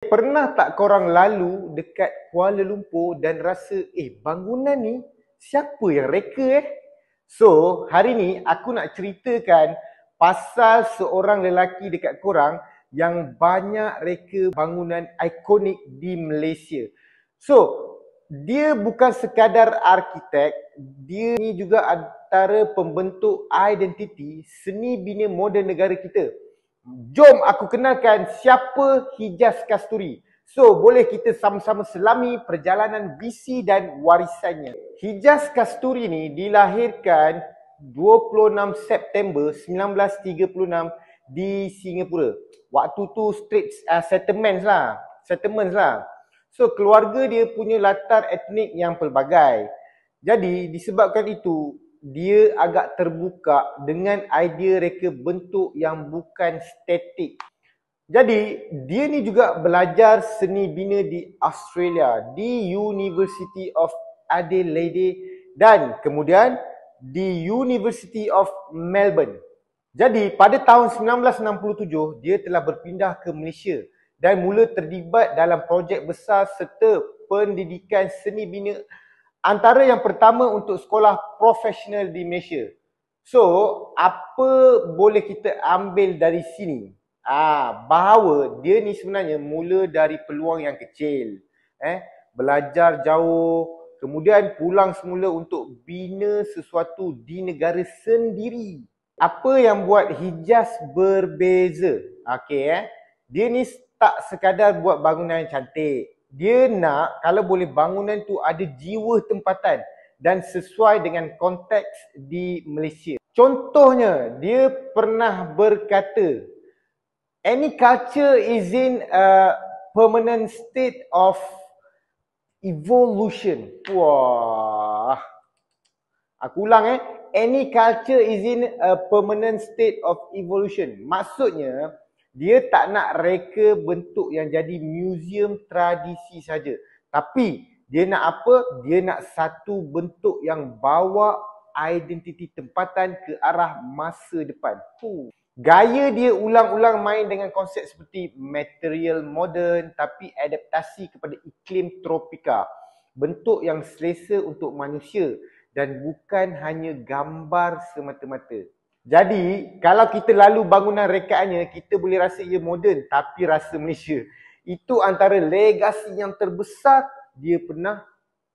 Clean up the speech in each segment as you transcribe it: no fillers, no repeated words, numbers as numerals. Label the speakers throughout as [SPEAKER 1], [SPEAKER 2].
[SPEAKER 1] Pernah tak korang lalu dekat Kuala Lumpur dan rasa, bangunan ni siapa yang reka? So, hari ni aku nak ceritakan pasal seorang lelaki dekat korang yang banyak reka bangunan ikonik di Malaysia. So, dia bukan sekadar arkitek, dia ni juga antara pembentuk identiti seni bina moden negara kita. Jom aku kenalkan siapa Hijaz Kasturi. So, boleh kita sama-sama selami perjalanan visi dan warisannya. Hijaz Kasturi ni dilahirkan 26 September 1936 di Singapura. Waktu tu settlements lah. So, keluarga dia punya latar etnik yang pelbagai. Jadi, disebabkan itu, dia agak terbuka dengan idea reka bentuk yang bukan statik. Jadi, dia ni juga belajar seni bina di Australia, di University of Adelaide dan kemudian di University of Melbourne. Jadi, pada tahun 1967, dia telah berpindah ke Malaysia dan mula terlibat dalam projek besar serta pendidikan seni bina antara yang pertama untuk sekolah profesional di Malaysia. So, apa boleh kita ambil dari sini? Bahawa dia ni sebenarnya mula dari peluang yang kecil. Belajar jauh, kemudian pulang semula untuk bina sesuatu di negara sendiri. Apa yang buat Hijaz berbeza? Dia ni tak sekadar buat bangunan yang cantik. Dia nak kalau boleh bangunan tu ada jiwa tempatan dan sesuai dengan konteks di Malaysia. Contohnya, dia pernah berkata, any culture is in a permanent state of evolution. Wah. Aku ulang any culture is in a permanent state of evolution. Maksudnya, dia tak nak reka bentuk yang jadi museum tradisi saja. Tapi, dia nak apa? Dia nak satu bentuk yang bawa identiti tempatan ke arah masa depan. Gaya dia ulang-ulang main dengan konsep seperti material modern tapi adaptasi kepada iklim tropika. Bentuk yang selesa untuk manusia dan bukan hanya gambar semata-mata. Jadi, kalau kita lalu bangunan rekaannya, kita boleh rasa ia moden tapi rasa Malaysia. Itu antara legasi yang terbesar dia pernah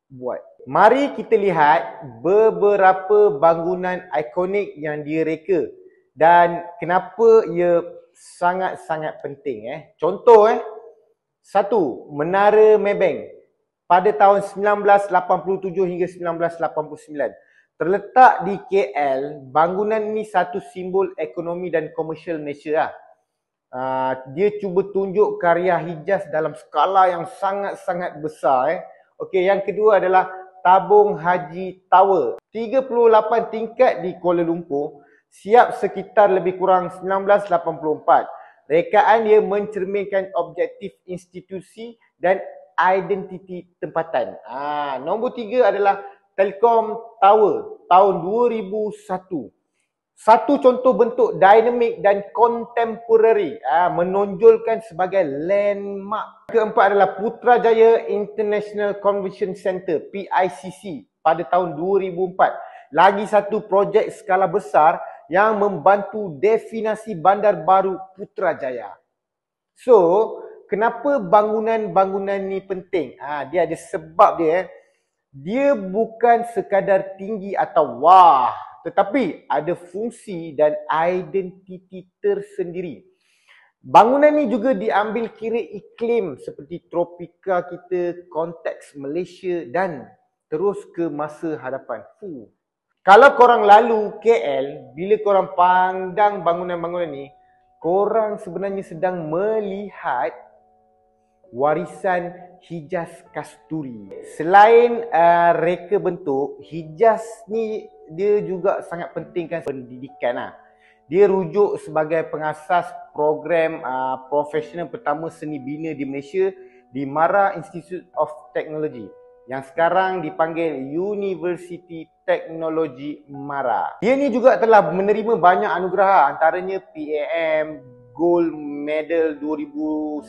[SPEAKER 1] buat. Mari kita lihat beberapa bangunan ikonik yang dia reka dan kenapa ia sangat-sangat penting. Contoh, satu, Menara Maybank pada tahun 1987 hingga 1989. Terletak di KL, bangunan ini satu simbol ekonomi dan komersial Malaysia. Dia cuba tunjuk karya Hijaz dalam skala yang sangat-sangat besar. Yang kedua adalah Tabung Haji Tower. 38 tingkat di Kuala Lumpur, siap sekitar lebih kurang 1984. Rekaan dia mencerminkan objektif institusi dan identiti tempatan. Nombor 3 adalah Telkom Tower tahun 2001. Satu contoh bentuk dinamik dan contemporary, menonjolkan sebagai landmark. Keempat adalah Putrajaya International Convention Centre PICC pada tahun 2004. Lagi satu projek skala besar yang membantu definasi bandar baru Putrajaya. So, kenapa bangunan-bangunan ni penting? Dia ada sebab dia. Dia bukan sekadar tinggi atau wah, tetapi ada fungsi dan identiti tersendiri. Bangunan ni juga diambil kira iklim seperti tropika kita, konteks Malaysia dan terus ke masa hadapan. Kalau korang lalu KL, bila korang pandang bangunan-bangunan ni, korang sebenarnya sedang melihat warisan Hijaz Kasturi. Selain reka bentuk, Hijaz ni dia juga sangat pentingkan pendidikan. Dia rujuk sebagai pengasas program profesional pertama seni bina di Malaysia di MARA Institute of Technology yang sekarang dipanggil University Teknologi MARA. Dia ni juga telah menerima banyak anugerah, antaranya PAM Gold Medal 2001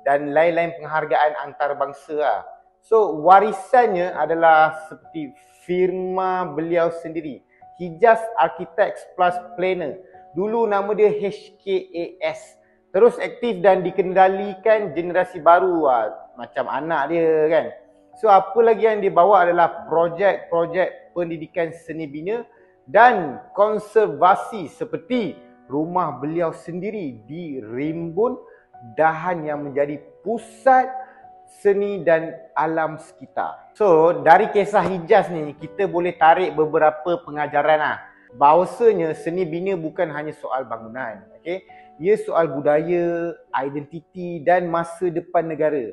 [SPEAKER 1] dan lain-lain penghargaan antarabangsa lah. So warisannya adalah seperti firma beliau sendiri, Hijaz Architects Plus Planner. Dulu nama dia HKAS. Terus aktif dan dikendalikan generasi baru lah, macam anak dia kan. So apa lagi yang dibawa adalah projek-projek pendidikan seni bina dan konservasi seperti rumah beliau sendiri di Rimbun Dahan yang menjadi pusat seni dan alam sekitar. So dari kisah Hijaz ni kita boleh tarik beberapa pengajaran lah. Bahawasanya seni bina bukan hanya soal bangunan, okay? Ia soal budaya, identiti dan masa depan negara.